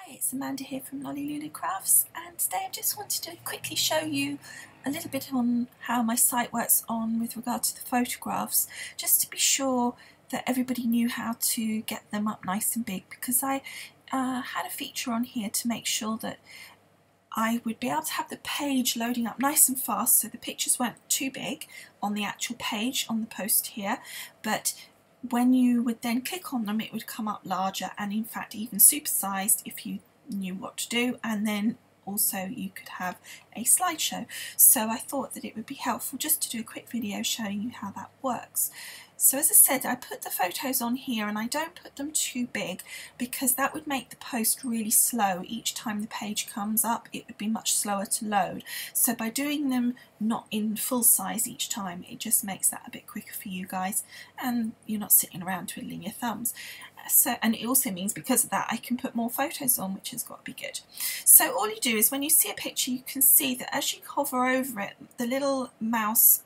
Hi, it's Amanda here from Lolly Lulu Crafts, and today I just wanted to quickly show you a little bit on how my site works on with regard to the photographs, just to be sure that everybody knew how to get them up nice and big, because I had a feature on here to make sure that I would be able to have the page loading up nice and fast so the pictures weren't too big on the actual page on the post here, but when you would then click on them it would come up larger and in fact even supersized if you knew what to do, and then also you could have a slideshow. So I thought that it would be helpful just to do a quick video showing you how that works. So as I said, I put the photos on here and I don't put them too big because that would make the post really slow. Each time the page comes up it would be much slower to load. So by doing them not in full size each time, it just makes that a bit quicker for you guys and you're not sitting around twiddling your thumbs. So, and it also means because of that I can put more photos on, which has got to be good. So all you do is when you see a picture you can see that as you hover over it the little mouse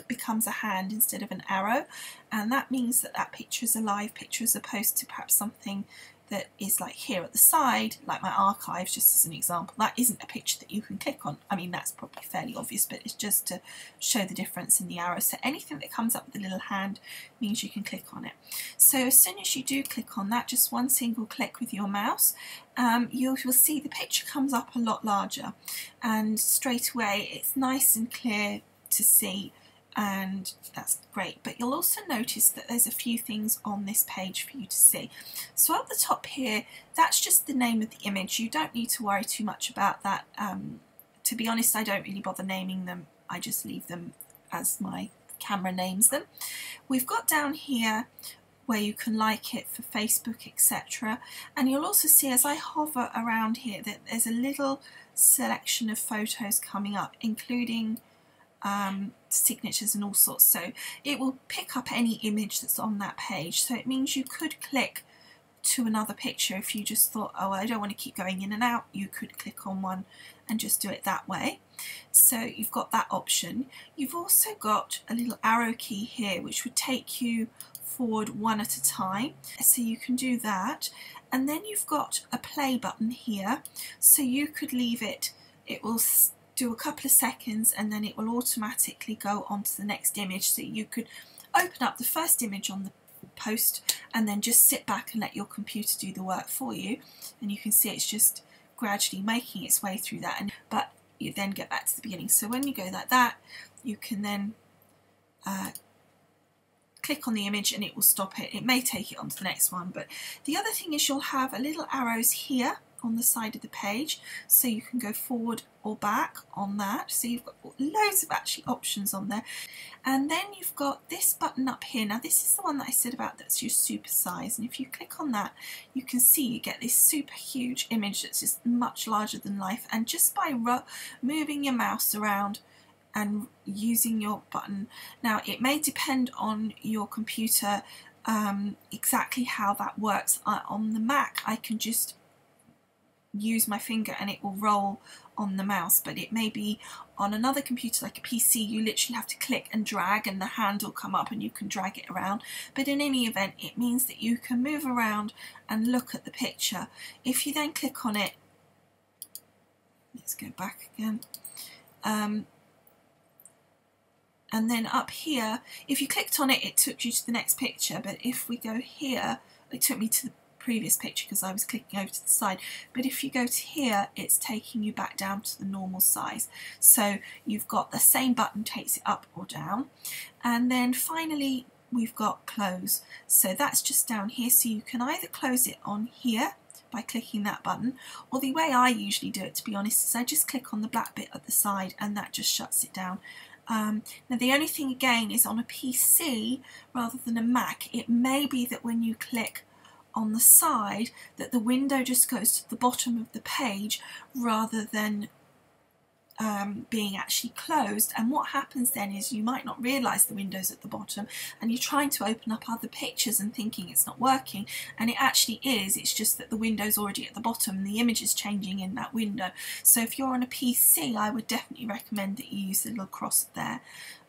becomes a hand instead of an arrow, and that means that that picture is a live picture as opposed to perhaps something that is like here at the side, like my archives, just as an example. That isn't a picture that you can click on. I mean, that's probably fairly obvious, but it's just to show the difference in the arrow. So anything that comes up with a little hand means you can click on it. So as soon as you do click on that, just one single click with your mouse, you'll see the picture comes up a lot larger, and straight away it's nice and clear to see, and that's great. But you'll also notice that there's a few things on this page for you to see. So up the top here, that's just the name of the image. You don't need to worry too much about that. To be honest, I don't really bother naming them. I just leave them as my camera names them. We've got down here where you can like it for Facebook, etc. And you'll also see as I hover around here that there's a little selection of photos coming up, including signatures and all sorts. So it will pick up any image that's on that page. So it means you could click to another picture if you just thought, oh, I don't want to keep going in and out. You could click on one and just do it that way. So you've got that option. You've also got a little arrow key here which would take you forward one at a time, so you can do that. And then you've got a play button here, so you could leave it, it will do a couple of seconds and then it will automatically go on to the next image. So you could open up the first image on the post and then just sit back and let your computer do the work for you, and you can see it's just gradually making its way through that, but you then get back to the beginning. So when you go like that, you can then click on the image and it will stop it. It may take it on to the next one. But the other thing is you'll have a little arrows here on the side of the page, so you can go forward or back on that. So you've got loads of actually options on there. And then you've got this button up here. Now this is the one that I said about, that's your super size, and if you click on that you can see you get this super huge image that's just much larger than life, and just by moving your mouse around and using your button. Now it may depend on your computer exactly how that works. On the Mac I can just use my finger and it will roll on the mouse, but it may be on another computer like a PC you literally have to click and drag and the hand will come up and you can drag it around. But in any event it means that you can move around and look at the picture. If you then click on it, let's go back again, and then up here, if you clicked on it, it took you to the next picture, but if we go here, it took me to the previous picture because I was clicking over to the side. But if you go to here, it's taking you back down to the normal size. So you've got the same button takes it up or down. And then finally, we've got close. So that's just down here. So you can either close it on here by clicking that button, or the way I usually do it, to be honest, is I just click on the black bit at the side and that just shuts it down. Now the only thing again is on a PC rather than a Mac, it may be that when you click on the side that the window just goes to the bottom of the page rather than being actually closed, and what happens then is you might not realise the window's at the bottom and you're trying to open up other pictures and thinking it's not working, and it actually is. It's just that the window's already at the bottom and the image is changing in that window. So if you're on a PC I would definitely recommend that you use the little cross there.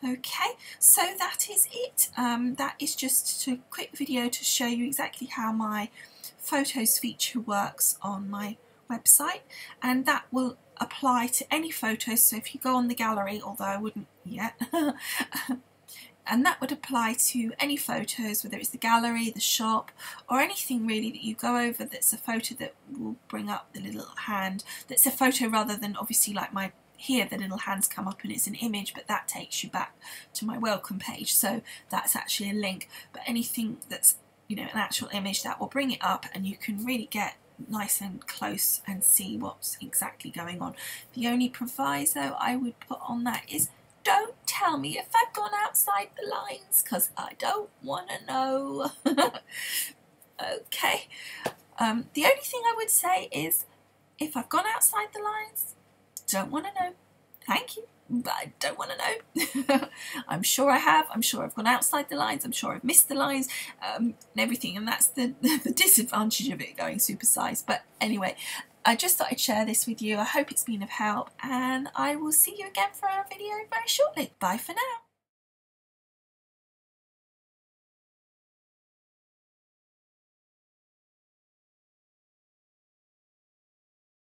Okay, so that is it. That is just a quick video to show you exactly how my Photos feature works on my website, and that will apply to any photos. So if you go on the gallery, although I wouldn't yet, and that would apply to any photos, whether it's the gallery, the shop, or anything really that you go over that's a photo that will bring up the little hand. That's a photo rather than obviously like my here the little hands come up and it's an image, but that takes you back to my welcome page, so that's actually a link. But anything that's, you know, an actual image, that will bring it up and you can really get nice and close and see what's exactly going on. The only proviso I would put on that is don't tell me if I've gone outside the lines, because I don't want to know. Okay. The only thing I would say is if I've gone outside the lines, don't want to know. Thank you, but I don't want to know. I'm sure I have. I'm sure I've gone outside the lines. I'm sure I've missed the lines and everything, and that's the disadvantage of it going supersized. But anyway, I just thought I'd share this with you. I hope it's been of help, and I will see you again for a video very shortly. Bye for now.